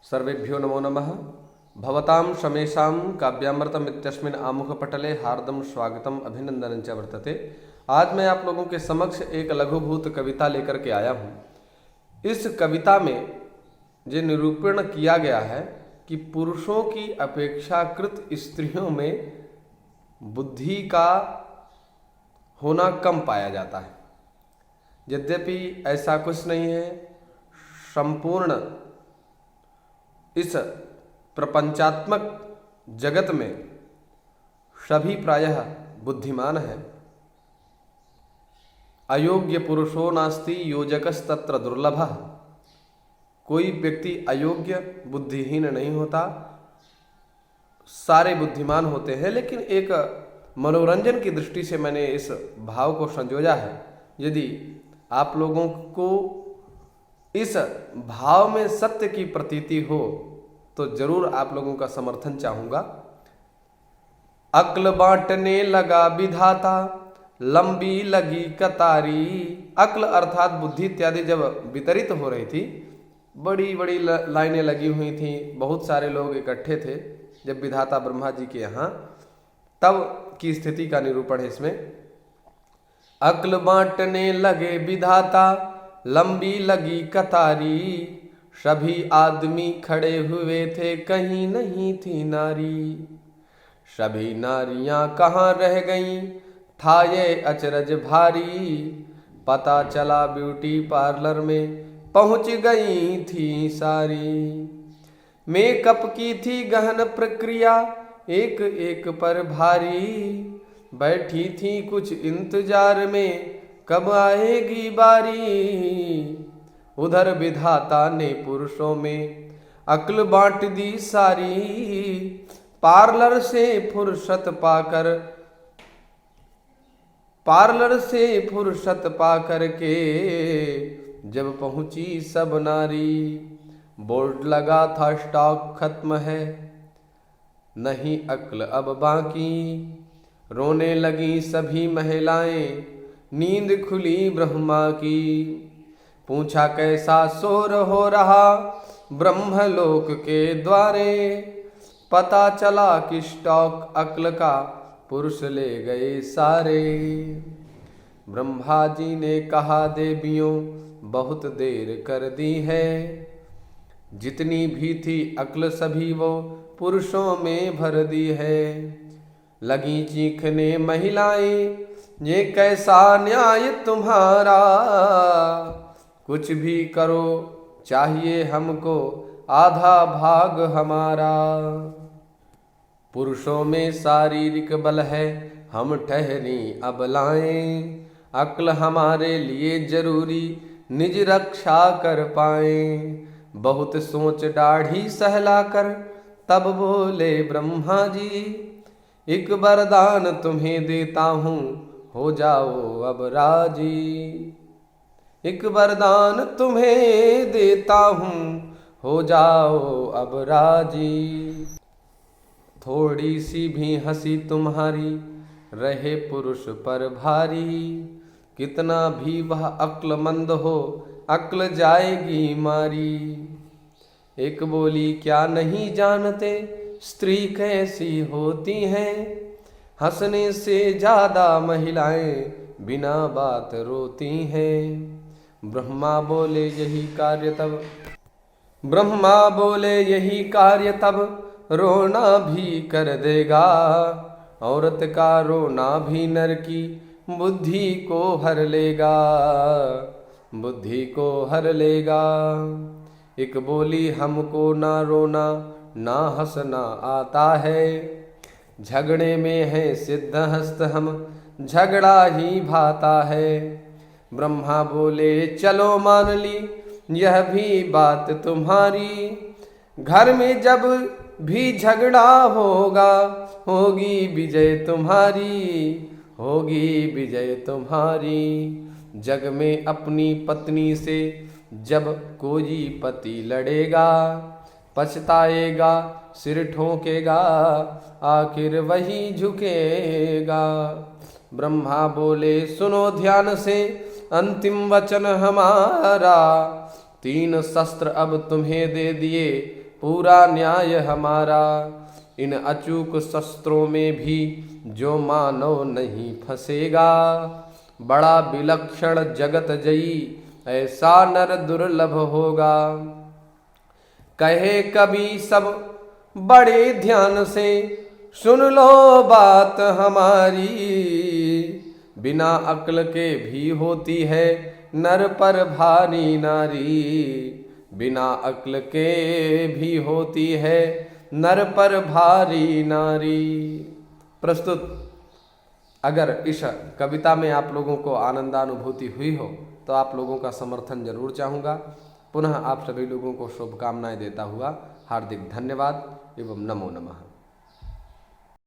सर्वेभ्यो नमो नमः। भवतां शमेषां काव्यामृतम् इत्यस्मिन् आमुखपटले हार्दं स्वागतम अभिनंदनं च वर्तते। आज मैं आप लोगों के समक्ष एक लघुभूत कविता लेकर के आया हूँ। इस कविता में जो निरूपण किया गया है कि पुरुषों की अपेक्षाकृत स्त्रियों में बुद्धि का होना कम पाया जाता है। यद्यपि ऐसा कुछ नहीं है, संपूर्ण इस प्रपंचात्मक जगत में सभी प्रायः बुद्धिमान हैं। अयोग्य पुरुषो नास्ति योजकस्तत्र दुर्लभः। कोई व्यक्ति अयोग्य बुद्धिहीन नहीं होता, सारे बुद्धिमान होते हैं। लेकिन एक मनोरंजन की दृष्टि से मैंने इस भाव को संजोया है। यदि आप लोगों को इस भाव में सत्य की प्रतीति हो तो जरूर आप लोगों का समर्थन चाहूंगा। अक्ल बांटने लगा विधाता, लंबी लगी कतारी। अक्ल अर्थात बुद्धि इत्यादि जब वितरित हो रही थी, बड़ी बड़ी लाइनें लगी हुई थी, बहुत सारे लोग इकट्ठे थे जब विधाता ब्रह्मा जी के यहाँ, तब की स्थिति का निरूपण है इसमें। अक्ल बांटने लगे विधाता, लंबी लगी कतारी। सभी आदमी खड़े हुए थे, कहीं नहीं थी नारी। सभी नारियां कहाँ रह गईं, था ये अचरज भारी। पता चला ब्यूटी पार्लर में पहुंच गई थी सारी। मेकअप की थी गहन प्रक्रिया, एक एक पर भारी। बैठी थी कुछ इंतजार में, कब आएगी बारी। उधर विधाता ने पुरुषों में अक्ल बांट दी सारी। पार्लर से फुर्सत पाकर के जब पहुंची सब नारी। बोर्ड लगा था स्टॉक खत्म है, नहीं अक्ल अब बाकी। रोने लगी सभी महिलाएं, नींद खुली ब्रह्मा की। पूछा कैसा शोर हो रहा ब्रह्मलोक के द्वारे। पता चला कि स्टॉक अक्ल का पुरुष ले गए सारे। ब्रह्मा जी ने कहा देवियों बहुत देर कर दी है। जितनी भी थी अक्ल सभी वो पुरुषों में भर दी है। लगी चीखने महिलाएं, ये कैसा न्याय तुम्हारा। कुछ भी करो चाहिए हमको आधा भाग हमारा। पुरुषों में शारीरिक बल है, हम ठहरी अबलाएं। अक्ल हमारे लिए जरूरी, निज रक्षा कर पाएं। बहुत सोच दाढ़ी सहलाकर तब बोले ब्रह्मा जी। एक वरदान तुम्हें देता हूँ, हो जाओ अब राजी। एक वरदान तुम्हें देता हूँ, हो जाओ अब राजी। थोड़ी सी भी हंसी तुम्हारी रहे पुरुष पर भारी। कितना भी वह अक्लमंद हो, अक्ल जाएगी मारी। एक बोली क्या नहीं जानते, स्त्री कैसी होती हैं। हंसने से ज्यादा महिलाएं बिना बात रोती हैं। ब्रह्मा बोले यही कार्य तब रोना भी कर देगा। औरत का रोना भी नर की बुद्धि को हर लेगा। एक बोली हमको ना रोना ना हंसना आता है। झगड़े में है सिद्धहस्त हम, झगड़ा ही भाता है। ब्रह्मा बोले चलो मान ली यह भी बात तुम्हारी। घर में जब भी झगड़ा होगा, होगी विजय तुम्हारी। जग में अपनी पत्नी से जब कोई पति लड़ेगा, पछताएगा सिर ठोकेगा, आखिर वही झुकेगा। ब्रह्मा बोले सुनो ध्यान से अंतिम वचन हमारा। 3 शस्त्र अब तुम्हें दे दिए, पूरा न्याय हमारा। इन अचूक शस्त्रों में भी जो मानव नहीं फंसेगा, बड़ा विलक्षण जगत जयी ऐसा नर दुर्लभ होगा। कहे कवि सब बड़े ध्यान से, सुन लो बात हमारी। बिना अक्ल के भी होती है नर पर भारी नारी। बिना अक्ल के भी होती है नर पर भारी नारी। प्रस्तुत अगर इस कविता में आप लोगों को आनंदानुभूति हुई हो तो आप लोगों का समर्थन जरूर चाहूँगा। पुनः आप सभी लोगों को शुभकामनाएं देता हुआ हार्दिक धन्यवाद एवं नमो नमः।